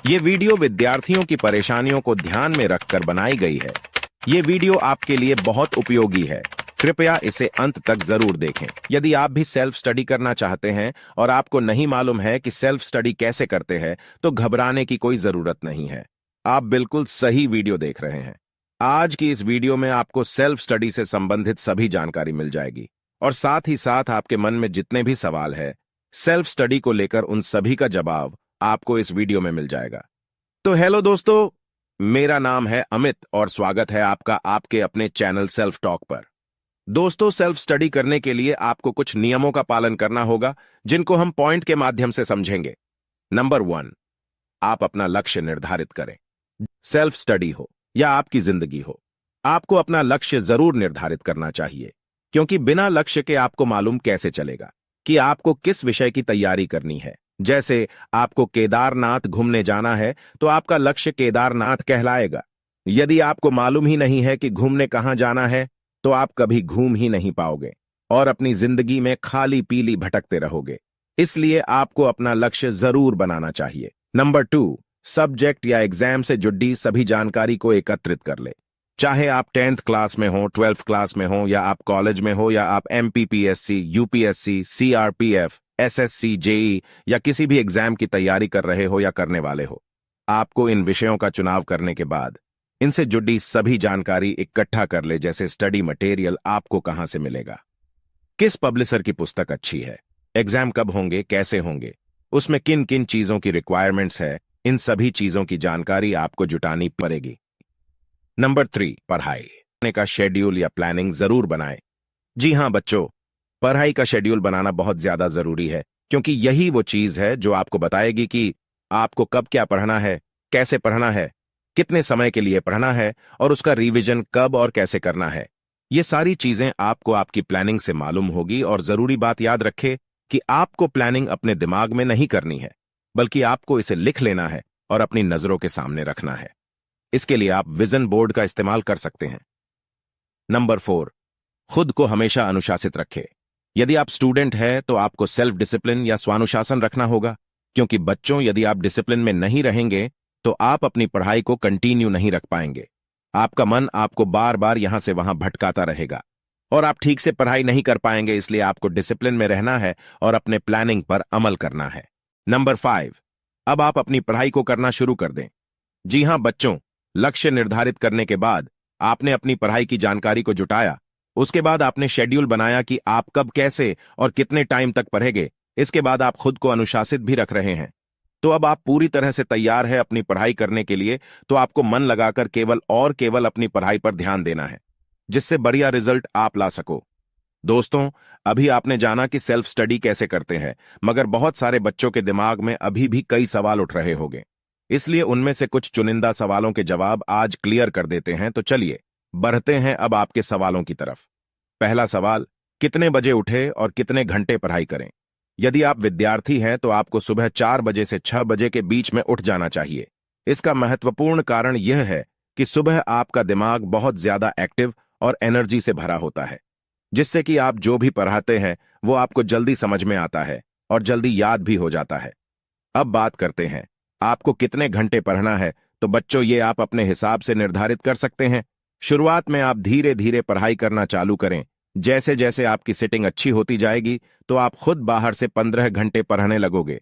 ये वीडियो विद्यार्थियों की परेशानियों को ध्यान में रखकर बनाई गई है। ये वीडियो आपके लिए बहुत उपयोगी है। कृपया इसे अंत तक जरूर देखें। यदि आप भी सेल्फ स्टडी करना चाहते हैं और आपको नहीं मालूम है कि सेल्फ स्टडी कैसे करते हैं, तो घबराने की कोई जरूरत नहीं है। आप बिल्कुल सही वीडियो देख रहे हैं। आज की इस वीडियो में आपको सेल्फ स्टडी से संबंधित सभी जानकारी मिल जाएगी और साथ ही साथ आपके मन में जितने भी सवाल है सेल्फ स्टडी को लेकर, उन सभी का जवाब आपको इस वीडियो में मिल जाएगा। तो हेलो दोस्तों, मेरा नाम है अमित और स्वागत है आपका आपके अपने चैनल सेल्फ टॉक पर। दोस्तों, सेल्फ स्टडी करने के लिए आपको कुछ नियमों का पालन करना होगा, जिनको हम पॉइंट के माध्यम से समझेंगे। नंबर 1, आप अपना लक्ष्य निर्धारित करें। सेल्फ स्टडी हो या आपकी जिंदगी हो, आपको अपना लक्ष्य जरूर निर्धारित करना चाहिए, क्योंकि बिना लक्ष्य के आपको मालूम कैसे चलेगा कि आपको किस विषय की तैयारी करनी है। जैसे आपको केदारनाथ घूमने जाना है, तो आपका लक्ष्य केदारनाथ कहलाएगा। यदि आपको मालूम ही नहीं है कि घूमने कहां जाना है, तो आप कभी घूम ही नहीं पाओगे और अपनी जिंदगी में खाली पीली भटकते रहोगे। इसलिए आपको अपना लक्ष्य जरूर बनाना चाहिए। नंबर 2, सब्जेक्ट या एग्जाम से जुड़ी सभी जानकारी को एकत्रित कर ले। चाहे आप 10th क्लास में हो, 12th क्लास में हो, या आप कॉलेज में हो, या आप MPPSC, UPSC, CRPF, SSC, JEE या किसी भी एग्जाम की तैयारी कर रहे हो या करने वाले हो, आपको इन विषयों का चुनाव करने के बाद इनसे जुड़ी सभी जानकारी इकट्ठा कर ले। जैसे स्टडी मटेरियल आपको कहां से मिलेगा, किस पब्लिशर की पुस्तक अच्छी है, एग्जाम कब होंगे, कैसे होंगे, उसमें किन किन चीजों की रिक्वायरमेंट्स है, इन सभी चीजों की जानकारी आपको जुटानी पड़ेगी। नंबर 3, पढ़ाई का शेड्यूल या प्लानिंग जरूर बनाएं। जी हां बच्चों, पढ़ाई का शेड्यूल बनाना बहुत ज्यादा जरूरी है, क्योंकि यही वो चीज है जो आपको बताएगी कि आपको कब क्या पढ़ना है, कैसे पढ़ना है, कितने समय के लिए पढ़ना है और उसका रिवीजन कब और कैसे करना है। ये सारी चीजें आपको आपकी प्लानिंग से मालूम होगी। और जरूरी बात याद रखें कि आपको प्लानिंग अपने दिमाग में नहीं करनी है, बल्कि आपको इसे लिख लेना है और अपनी नजरों के सामने रखना है। इसके लिए आप विजन बोर्ड का इस्तेमाल कर सकते हैं। नंबर 4, खुद को हमेशा अनुशासित रखें। यदि आप स्टूडेंट हैं, तो आपको सेल्फ डिसिप्लिन या स्वानुशासन रखना होगा, क्योंकि बच्चों, यदि आप डिसिप्लिन में नहीं रहेंगे तो आप अपनी पढ़ाई को कंटिन्यू नहीं रख पाएंगे। आपका मन आपको बार बार यहां से वहां भटकाता रहेगा और आप ठीक से पढ़ाई नहीं कर पाएंगे। इसलिए आपको डिसिप्लिन में रहना है और अपने प्लानिंग पर अमल करना है। नंबर 5, अब आप अपनी पढ़ाई को करना शुरू कर दें। जी हां बच्चों, लक्ष्य निर्धारित करने के बाद आपने अपनी पढ़ाई की जानकारी को जुटाया। उसके बाद आपने शेड्यूल बनाया कि आप कब, कैसे और कितने टाइम तक पढ़ेंगे। इसके बाद आप खुद को अनुशासित भी रख रहे हैं। तो अब आप पूरी तरह से तैयार है अपनी पढ़ाई करने के लिए। तो आपको मन लगाकर केवल अपनी पढ़ाई पर ध्यान देना है, जिससे बढ़िया रिजल्ट आप ला सको। दोस्तों, अभी आपने जाना कि सेल्फ स्टडी कैसे करते हैं, मगर बहुत सारे बच्चों के दिमाग में अभी भी कई सवाल उठ रहे होंगे। इसलिए उनमें से कुछ चुनिंदा सवालों के जवाब आज क्लियर कर देते हैं। तो चलिए बढ़ते हैं अब आपके सवालों की तरफ। पहला सवाल, कितने बजे उठे और कितने घंटे पढ़ाई करें? यदि आप विद्यार्थी हैं, तो आपको सुबह 4 बजे से 6 बजे के बीच में उठ जाना चाहिए। इसका महत्वपूर्ण कारण यह है कि सुबह आपका दिमाग बहुत ज्यादा एक्टिव और एनर्जी से भरा होता है, जिससे कि आप जो भी पढ़ाते हैं वो आपको जल्दी समझ में आता है और जल्दी याद भी हो जाता है। अब बात करते हैं आपको कितने घंटे पढ़ना है। तो बच्चों, ये आप अपने हिसाब से निर्धारित कर सकते हैं। शुरुआत में आप धीरे धीरे पढ़ाई करना चालू करें। जैसे जैसे आपकी सिटिंग अच्छी होती जाएगी, तो आप खुद बाहर से 15 घंटे पढ़ने लगोगे।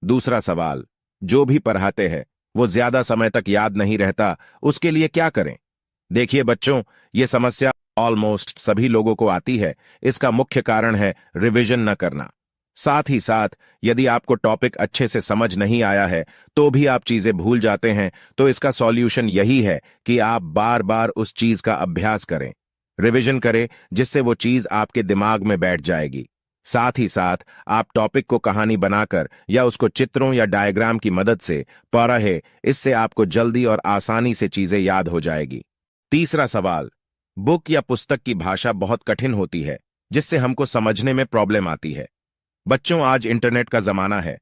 दूसरा सवाल, जो भी पढ़ाते हैं वो ज्यादा समय तक याद नहीं रहता, उसके लिए क्या करें? देखिए बच्चों, ये समस्या ऑलमोस्ट सभी लोगों को आती है। इसका मुख्य कारण है रिवीजन न करना। साथ ही साथ यदि आपको टॉपिक अच्छे से समझ नहीं आया है, तो भी आप चीजें भूल जाते हैं, तो इसका सॉल्यूशन यही है कि आप बार बार उस चीज का अभ्यास करें, रिवीजन करें, जिससे वो चीज आपके दिमाग में बैठ जाएगी। साथ ही साथ आप टॉपिक को कहानी बनाकर या उसको चित्रों या डायग्राम की मदद से पढ़ें। इससे आपको जल्दी और आसानी से चीजें याद हो जाएगी। तीसरा सवाल, बुक या पुस्तक की भाषा बहुत कठिन होती है, जिससे हमको समझने में प्रॉब्लम आती है। बच्चों, आज इंटरनेट का जमाना है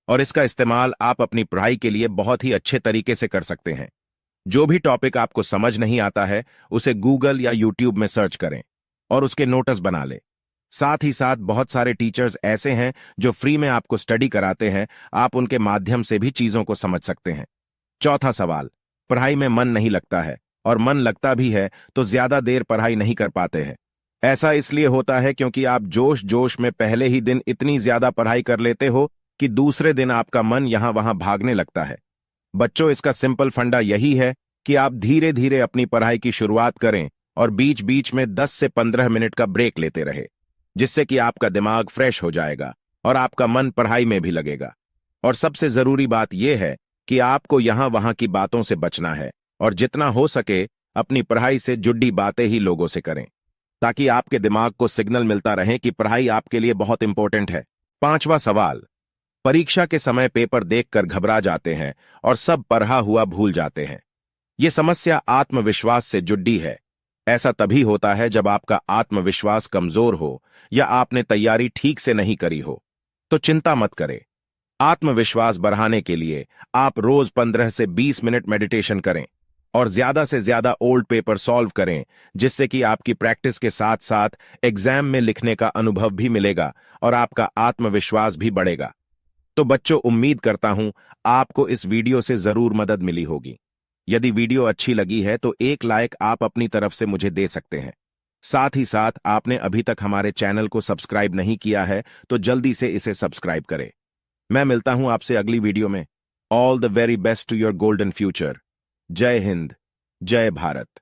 और इसका इस्तेमाल आप अपनी पढ़ाई के लिए बहुत ही अच्छे तरीके से कर सकते हैं। जो भी टॉपिक आपको समझ नहीं आता है, उसे गूगल या यूट्यूब में सर्च करें और उसके नोट्स बना ले। साथ ही साथ बहुत सारे टीचर्स ऐसे हैं जो फ्री में आपको स्टडी कराते हैं। आप उनके माध्यम से भी चीजों को समझ सकते हैं। चौथा सवाल, पढ़ाई में मन नहीं लगता है और मन लगता भी है तो ज्यादा देर पढ़ाई नहीं कर पाते हैं। ऐसा इसलिए होता है क्योंकि आप जोश जोश में पहले ही दिन इतनी ज्यादा पढ़ाई कर लेते हो कि दूसरे दिन आपका मन यहां वहां भागने लगता है। बच्चों, इसका सिंपल फंडा यही है कि आप धीरे धीरे अपनी पढ़ाई की शुरुआत करें और बीच बीच में 10 से 15 मिनट का ब्रेक लेते रहे, जिससे कि आपका दिमाग फ्रेश हो जाएगा और आपका मन पढ़ाई में भी लगेगा। और सबसे जरूरी बात यह है कि आपको यहां वहां की बातों से बचना है और जितना हो सके अपनी पढ़ाई से जुड़ी बातें ही लोगों से करें, ताकि आपके दिमाग को सिग्नल मिलता रहे कि पढ़ाई आपके लिए बहुत इंपॉर्टेंट है। पांचवा सवाल, परीक्षा के समय पेपर देखकर घबरा जाते हैं और सब पढ़ा हुआ भूल जाते हैं। यह समस्या आत्मविश्वास से जुड़ी है। ऐसा तभी होता है जब आपका आत्मविश्वास कमजोर हो या आपने तैयारी ठीक से नहीं करी हो। तो चिंता मत करें। आत्मविश्वास बढ़ाने के लिए आप रोज 15 से 20 मिनट मेडिटेशन करें और ज्यादा से ज्यादा ओल्ड पेपर सॉल्व करें, जिससे कि आपकी प्रैक्टिस के साथ साथ एग्जाम में लिखने का अनुभव भी मिलेगा और आपका आत्मविश्वास भी बढ़ेगा। तो बच्चों, उम्मीद करता हूं आपको इस वीडियो से जरूर मदद मिली होगी। यदि वीडियो अच्छी लगी है तो एक लाइक आप अपनी तरफ से मुझे दे सकते हैं। साथ ही साथ आपने अभी तक हमारे चैनल को सब्सक्राइब नहीं किया है तो जल्दी से इसे सब्सक्राइब करें। मैं मिलता हूं आपसे अगली वीडियो में। All the very best to your golden future. जय हिंद, जय भारत।